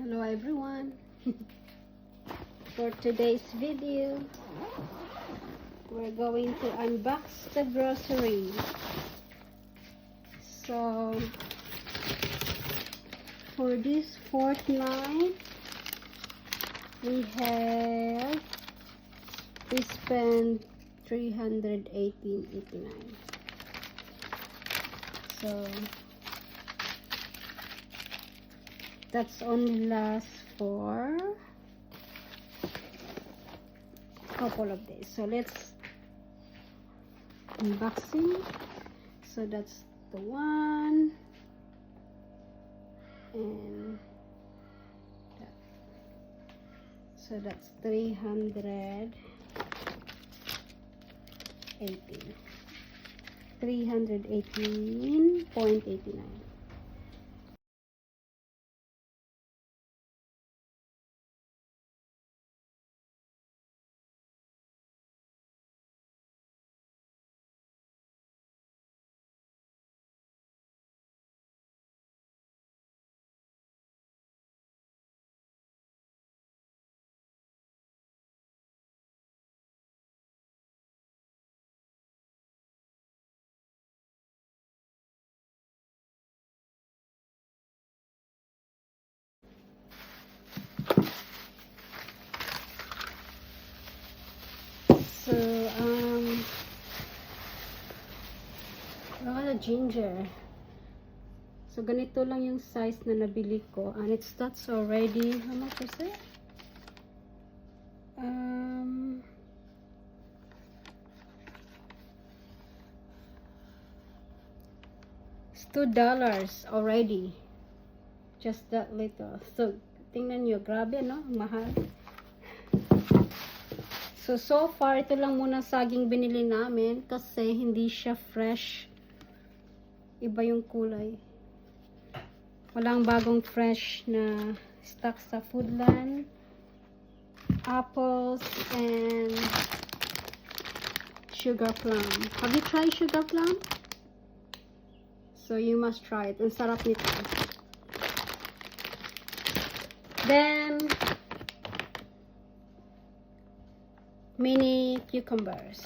Hello everyone. For today's video, we're going to unbox the grocery. So for this fortnight, we spent $318.89. So that's only lasts for a couple of days. So let's unboxing. So that's the one, and that. So that's 318.89. So a ginger. So ganito lang yung size na nabili ko, and that's already, how much is it? It's $2 already. Just that little. So tingnan nyo, grabe no, mahal. So far, ito lang muna saging binili namin kasi hindi siya fresh. Iba yung kulay. Walang bagong fresh na stock sa Foodland. Apples and sugar plum. Have you tried sugar plum? So you must try it. Ang sarap nito. Then mini cucumbers.